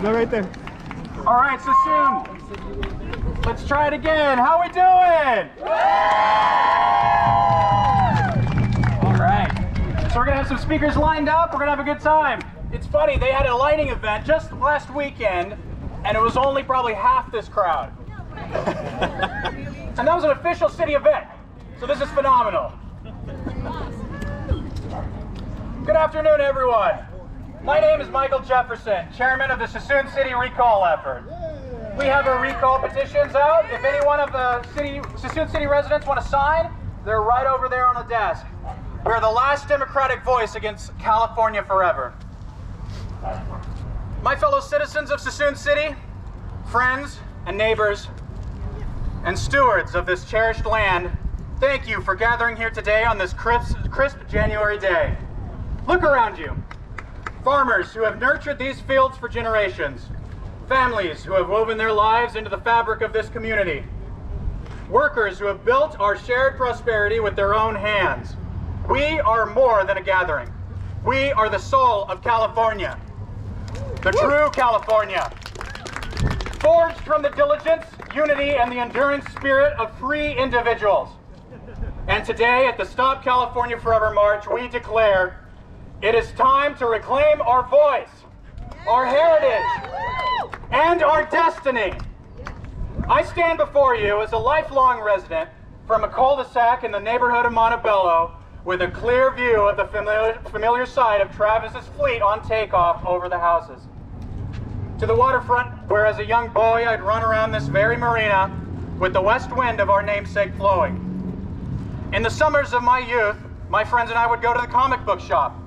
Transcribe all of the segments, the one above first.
No, right there. All right, Suisun. Let's try it again. How we doing? All right. So we're gonna have some speakers lined up. We're gonna have a good time. It's funny, they had a lighting event just last weekend, and it was only probably half this crowd. And that was an official city event. So this is phenomenal. Good afternoon, everyone. My name is Michael Jefferson, chairman of the Suisun City recall effort. We have our recall petitions out. If any one of the Suisun City residents want to sign, they're right over there on the desk. We're the last democratic voice against California forever. My fellow citizens of Suisun City, friends and neighbors, and stewards of this cherished land, thank you for gathering here today on this crisp January day. Look around you. Farmers who have nurtured these fields for generations. Families who have woven their lives into the fabric of this community. Workers who have built our shared prosperity with their own hands. We are more than a gathering. We are the soul of California. The true California. Forged from the diligence, unity, and the enduring spirit of free individuals. And today, at the Stop California Forever March, we declare it is time to reclaim our voice, our heritage, and our destiny. I stand before you as a lifelong resident from a cul-de-sac in the neighborhood of Montebello with a clear view of the familiar sight of Travis's fleet on takeoff over the houses. To the waterfront, where as a young boy I'd run around this very marina with the west wind of our namesake flowing. In the summers of my youth, my friends and I would go to the comic book shop,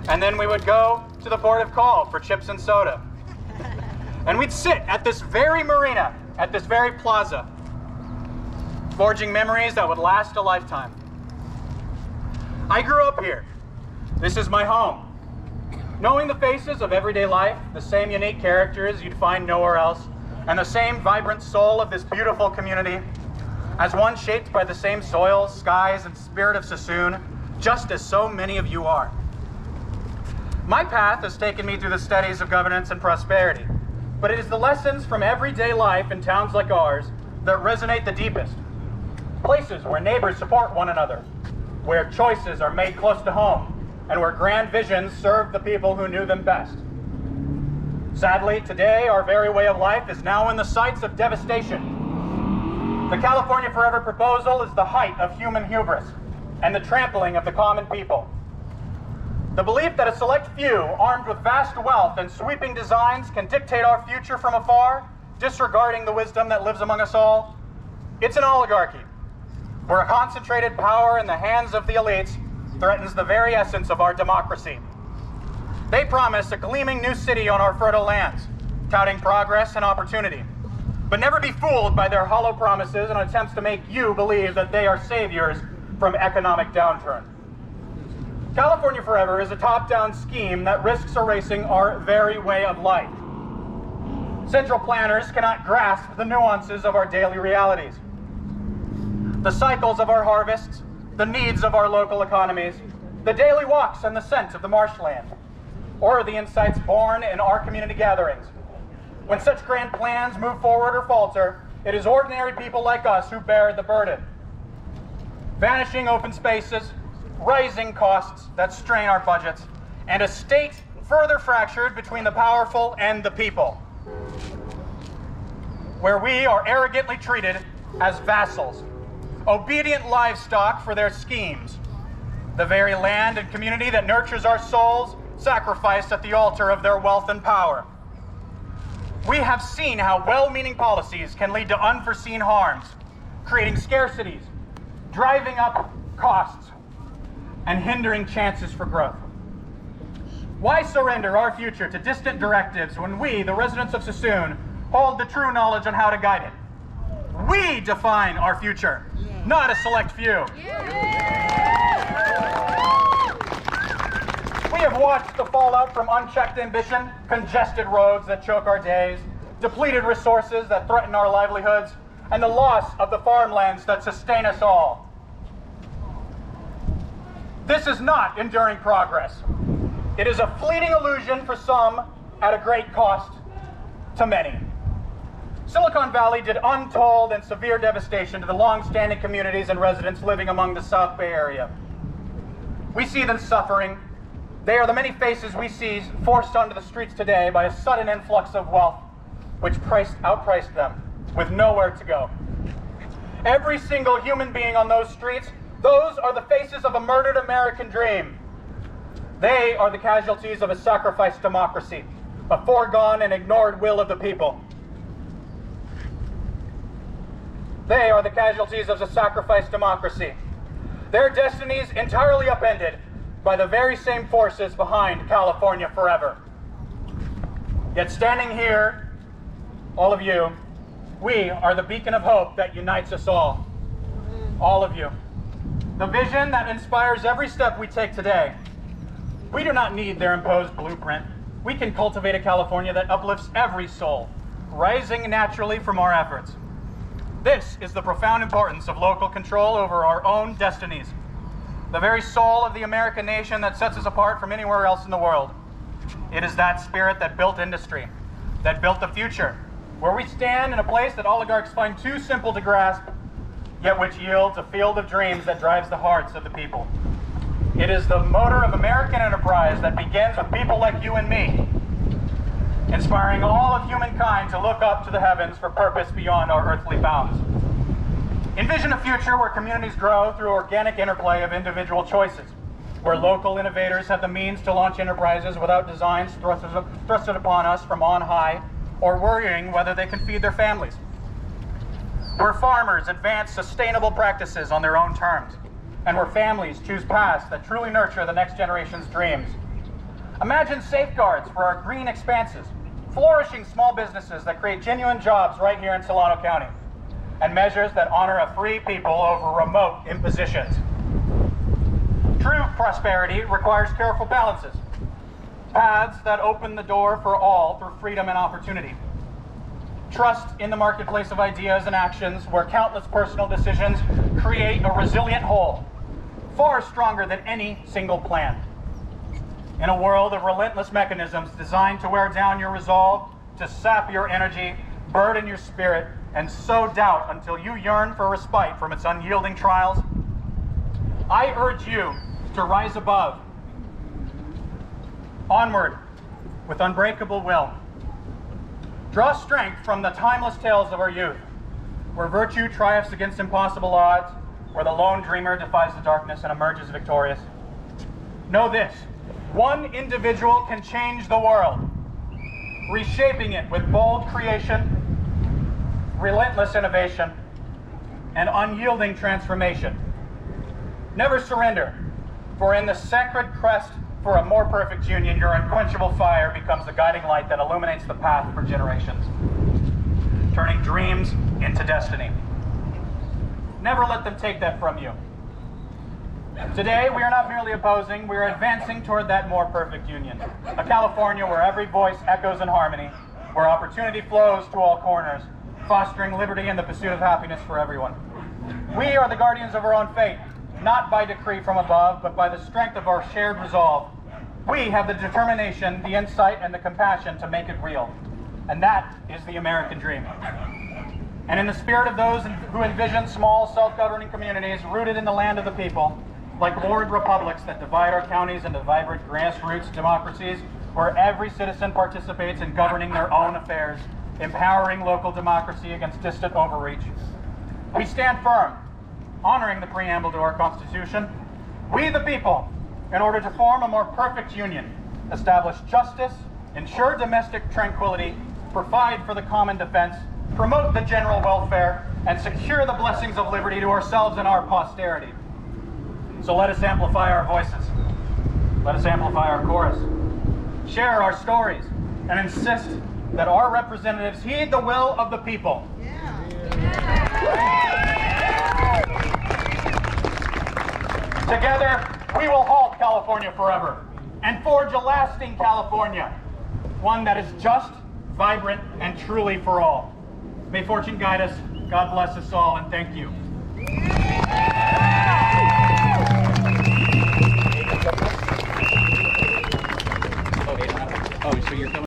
and then we would go to the port of call for chips and soda. And we'd sit at this very marina, at this very plaza, forging memories that would last a lifetime. I grew up here. This is my home. Knowing the faces of everyday life, the same unique characters you'd find nowhere else, and the same vibrant soul of this beautiful community, as one shaped by the same soil, skies, and spirit of Suisun, just as so many of you are. My path has taken me through the studies of governance and prosperity, but it is the lessons from everyday life in towns like ours that resonate the deepest. Places where neighbors support one another, where choices are made close to home, and where grand visions serve the people who knew them best. Sadly, today, our very way of life is now in the sights of devastation. The California Forever proposal is the height of human hubris and the trampling of the common people. The belief that a select few, armed with vast wealth and sweeping designs, can dictate our future from afar, disregarding the wisdom that lives among us all, it's an oligarchy, where a concentrated power in the hands of the elites threatens the very essence of our democracy. They promise a gleaming new city on our fertile lands, touting progress and opportunity. But never be fooled by their hollow promises and attempts to make you believe that they are saviors from economic downturn. California Forever is a top-down scheme that risks erasing our very way of life. Central planners cannot grasp the nuances of our daily realities. The cycles of our harvests, the needs of our local economies, the daily walks and the scent of the marshland, or the insights born in our community gatherings. When such grand plans move forward or falter, it is ordinary people like us who bear the burden. Vanishing open spaces, rising costs that strain our budgets, and a state further fractured between the powerful and the people, where we are arrogantly treated as vassals, obedient livestock for their schemes, the very land and community that nurtures our souls sacrificed at the altar of their wealth and power. We have seen how well-meaning policies can lead to unforeseen harms, creating scarcities, driving up costs, and hindering chances for growth. Why surrender our future to distant directives when we, the residents of Suisun, hold the true knowledge on how to guide it? We define our future, not a select few. We have watched the fallout from unchecked ambition, congested roads that choke our days, depleted resources that threaten our livelihoods, and the loss of the farmlands that sustain us all. This is not enduring progress. It is a fleeting illusion for some at a great cost, to many. Silicon Valley did untold and severe devastation to the long-standing communities and residents living among the South Bay area. We see them suffering. They are the many faces we see forced onto the streets today by a sudden influx of wealth, which outpriced them with nowhere to go. Every single human being on those streets, those are the faces of a murdered American dream. They are the casualties of a sacrificed democracy, a foregone and ignored will of the people. They are the casualties of a sacrificed democracy. Their destinies entirely upended by the very same forces behind California Forever. Yet standing here, all of you, we are the beacon of hope that unites us all. All of you. The vision that inspires every step we take today. We do not need their imposed blueprint. We can cultivate a California that uplifts every soul, rising naturally from our efforts. This is the profound importance of local control over our own destinies, the very soul of the American nation that sets us apart from anywhere else in the world. It is that spirit that built industry, that built the future, where we stand in a place that oligarchs find too simple to grasp, yet which yields a field of dreams that drives the hearts of the people. It is the motor of American enterprise that begins with people like you and me, inspiring all of humankind to look up to the heavens for purpose beyond our earthly bounds. Envision a future where communities grow through organic interplay of individual choices, where local innovators have the means to launch enterprises without designs thrusted upon us from on high, or worrying whether they can feed their families. Where farmers advance sustainable practices on their own terms, and where families choose paths that truly nurture the next generation's dreams. Imagine safeguards for our green expanses, flourishing small businesses that create genuine jobs right here in Solano County, and measures that honor a free people over remote impositions. True prosperity requires careful balances, paths that open the door for all through freedom and opportunity. Trust in the marketplace of ideas and actions where countless personal decisions create a resilient whole, far stronger than any single plan. In a world of relentless mechanisms designed to wear down your resolve, to sap your energy, burden your spirit, and sow doubt until you yearn for respite from its unyielding trials, I urge you to rise above, onward with unbreakable will. Draw strength from the timeless tales of our youth, where virtue triumphs against impossible odds, where the lone dreamer defies the darkness and emerges victorious. Know this, one individual can change the world, reshaping it with bold creation, relentless innovation, and unyielding transformation. Never surrender, for in the sacred quest for a more perfect union, your unquenchable fire becomes the guiding light that illuminates the path for generations, turning dreams into destiny. Never let them take that from you. Today, we are not merely opposing, we are advancing toward that more perfect union. A California where every voice echoes in harmony, where opportunity flows to all corners, fostering liberty and the pursuit of happiness for everyone. We are the guardians of our own fate, not by decree from above, but by the strength of our shared resolve. We have the determination, the insight, and the compassion to make it real. And that is the American dream. And in the spirit of those who envision small, self-governing communities rooted in the land of the people, like warred republics that divide our counties into vibrant grassroots democracies, where every citizen participates in governing their own affairs, empowering local democracy against distant overreach. We stand firm, honoring the preamble to our Constitution. We the people, in order to form a more perfect union, establish justice, ensure domestic tranquility, provide for the common defense, promote the general welfare, and secure the blessings of liberty to ourselves and our posterity. So let us amplify our voices. Let us amplify our chorus. Share our stories and insist that our representatives heed the will of the people. Together, we will halt California forever and forge a lasting California, one that is just, vibrant, and truly for all. May fortune guide us. God bless us all, and thank you. Oh, so you're coming?